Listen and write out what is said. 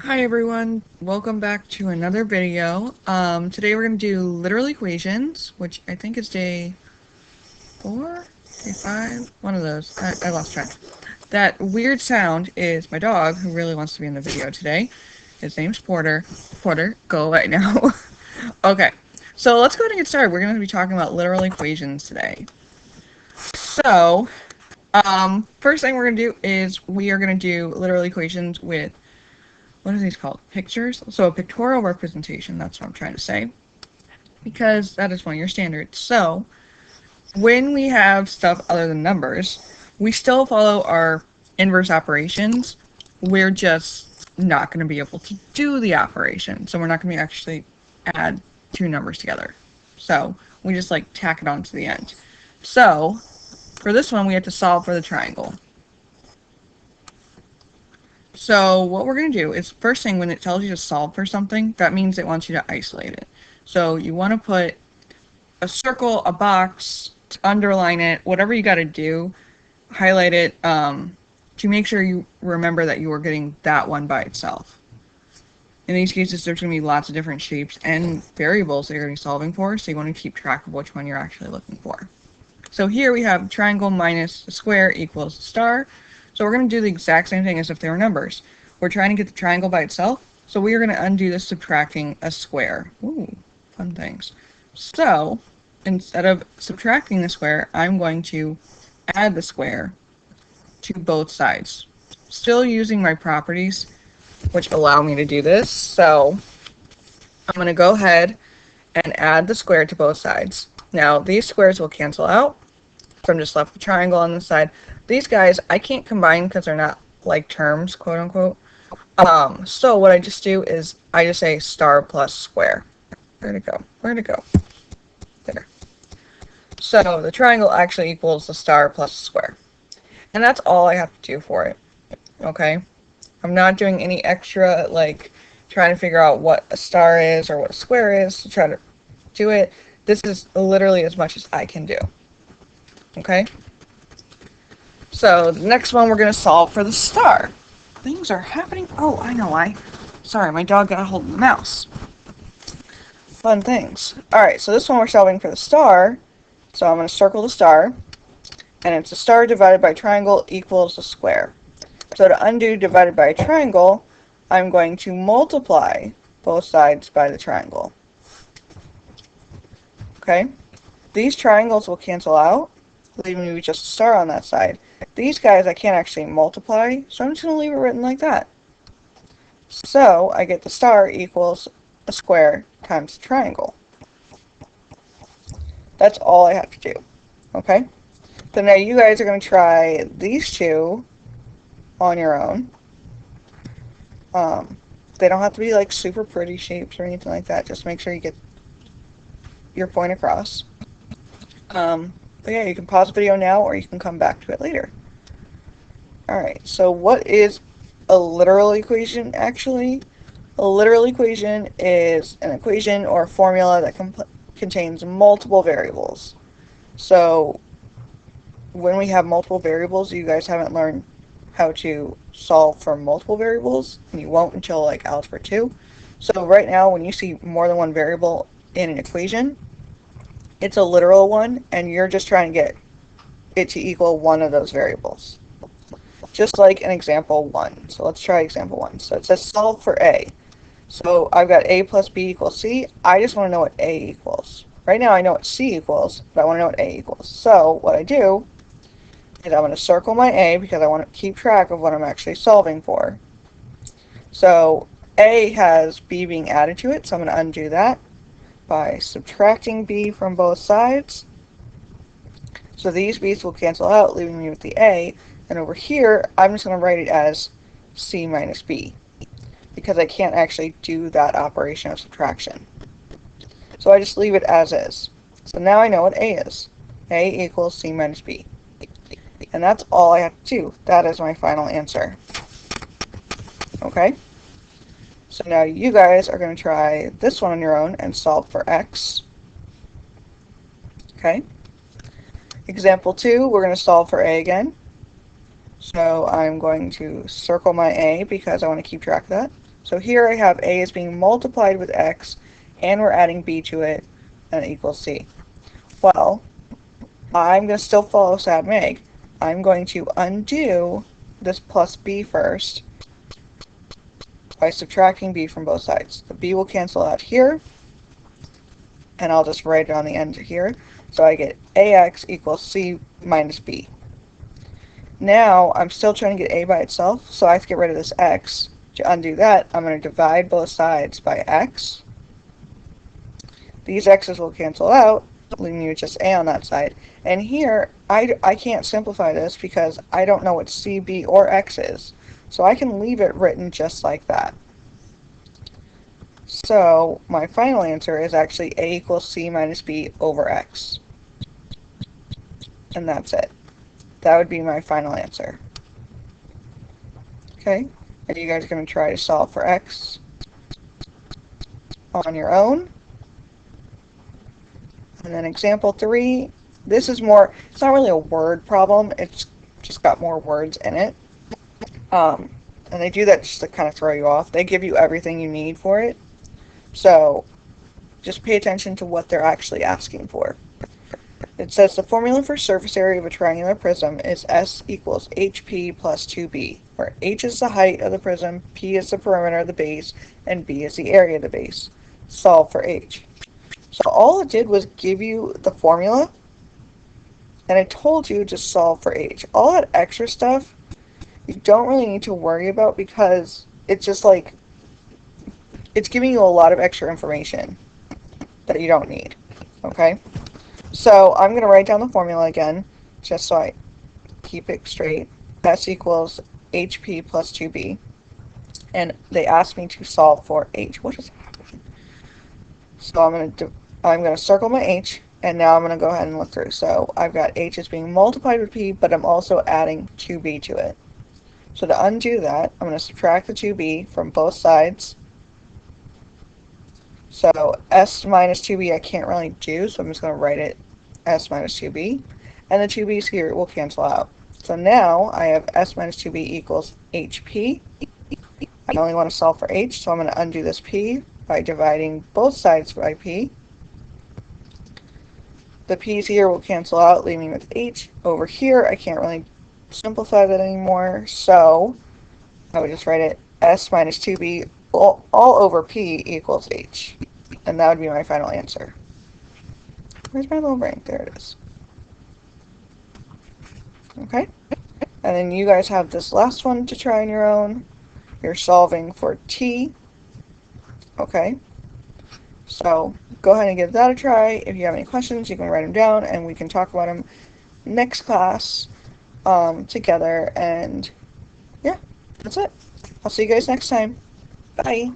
Hi everyone, welcome back to another video. Today we're going to do literal equations, which I think is day 4, day 5, one of those. I lost track. That weird sound is my dog, who really wants to be in the video today. His name's Porter. Porter, go away now. Okay, so let's go ahead and get started. We're going to be talking about literal equations today. So, first thing we're going to do is we are going to do literal equations with, what are these called? Pictures? So a pictorial representation, that's what I'm trying to say. Because that is one of your standards. So, when we have stuff other than numbers, we still follow our inverse operations. We're just not going to be able to do the operation. So we're not going to actually add two numbers together. So we just like tack it on to the end. So for this one, we have to solve for the triangle. So what we're going to do is, first thing, when it tells you to solve for something, that means it wants you to isolate it. So you want to put a circle, a box, underline it, whatever you got to do, highlight it, to make sure you remember that you are getting that one by itself. In these cases, there's going to be lots of different shapes and variables that you're going to be solving for, so you want to keep track of which one you're actually looking for. So here we have triangle minus the square equals the star. So we're going to do the exact same thing as if they were numbers. We're trying to get the triangle by itself, so we are going to undo this subtracting a square. Ooh, fun things. So instead of subtracting the square, I'm going to add the square to both sides. Still using my properties, which allow me to do this. So I'm going to go ahead and add the square to both sides. Now these squares will cancel out. So I'm just left the triangle on the side. These guys I can't combine because they're not like terms, quote unquote. So what I just do is I just say star plus square. Where'd it go? Where'd it go? There. So the triangle actually equals the star plus the square. And that's all I have to do for it. Okay? I'm not doing any extra, like, trying to figure out what a star is or what a square is to try to do it. This is literally as much as I can do. Okay? So the next one we're going to solve for the star. Things are happening. Oh, I know why. Sorry, my dog got a hold of the mouse. Fun things. Alright, so this one we're solving for the star. So I'm going to circle the star. And it's a star divided by triangle equals a square. So to undo divided by a triangle, I'm going to multiply both sides by the triangle. Okay? These triangles will cancel out, leaving me with just a star on that side. These guys I can't actually multiply, so I'm just going to leave it written like that. So I get the star equals a square times the triangle. That's all I have to do. Okay? So now you guys are going to try these two on your own. They don't have to be like super pretty shapes or anything like that. Just make sure you get your point across. But yeah, you can pause the video now or you can come back to it later. Alright, so what is a literal equation actually? A literal equation is an equation or a formula that contains multiple variables. So when we have multiple variables, you guys haven't learned how to solve for multiple variables, and you won't until like Algebra 2. So right now, when you see more than one variable in an equation, it's a literal one, and you're just trying to get it to equal one of those variables. Just like in example 1. So let's try example 1. So it says solve for A. So I've got A plus B equals C. I just want to know what A equals. Right now I know what C equals, but I want to know what A equals. So what I do is I'm going to circle my A because I want to keep track of what I'm actually solving for. So A has B being added to it, so I'm going to undo that by subtracting B from both sides. So these B's will cancel out, leaving me with the A. And over here, I'm just going to write it as C minus B because I can't actually do that operation of subtraction. So I just leave it as is. So now I know what A is. A equals C minus B. And that's all I have to do. That is my final answer. Okay? So now you guys are going to try this one on your own and solve for X. Okay? Example 2, we're going to solve for A again. So I'm going to circle my A because I want to keep track of that. So here I have a is being multiplied with x, and we're adding b to it, and it equals c. Well, I'm going to still follow Sad Meg. I'm going to undo this plus b first by subtracting b from both sides. The b will cancel out here, and I'll just write it on the end here. So I get ax equals c minus b. Now I'm still trying to get a by itself, so I have to get rid of this x. To undo that, I'm going to divide both sides by x. These x's will cancel out, leaving me with just a on that side. And here, I can't simplify this because I don't know what c, b, or x is. So I can leave it written just like that. So my final answer is actually a equals c minus b over x. And that's it. That would be my final answer. Okay, are you guys going to try to solve for x on your own? And then example 3, this is more, it's not really a word problem, it's just got more words in it. And they do that just to kind of throw you off. They give you everything you need for it. So just pay attention to what they're actually asking for. It says the formula for surface area of a triangular prism is S equals HP plus 2B, where H is the height of the prism, P is the perimeter of the base, and B is the area of the base. Solve for H. So all it did was give you the formula, and it told you to solve for H. All that extra stuff you don't really need to worry about because it's just like, it's giving you a lot of extra information that you don't need, okay? So I'm going to write down the formula again, just so I keep it straight. S equals HP plus 2B. And they asked me to solve for H. What is happening? So I'm going to circle my H, and now I'm going to go ahead and look through. So I've got H is being multiplied with P, but I'm also adding 2B to it. So to undo that, I'm going to subtract the 2B from both sides. So S minus 2B I can't really do, so I'm just going to write it S minus 2B. And the 2B's here will cancel out. So now I have S minus 2B equals HP. I only want to solve for H, so I'm going to undo this P by dividing both sides by P. The P's here will cancel out, leaving me with H. Over here, I can't really simplify that anymore, so I would just write it S minus 2B all over P equals H. And that would be my final answer. Where's my little brain? There it is. Okay. And then you guys have this last one to try on your own. You're solving for T. Okay. So go ahead and give that a try. If you have any questions, you can write them down and we can talk about them next class together. And yeah, that's it. I'll see you guys next time. Bye.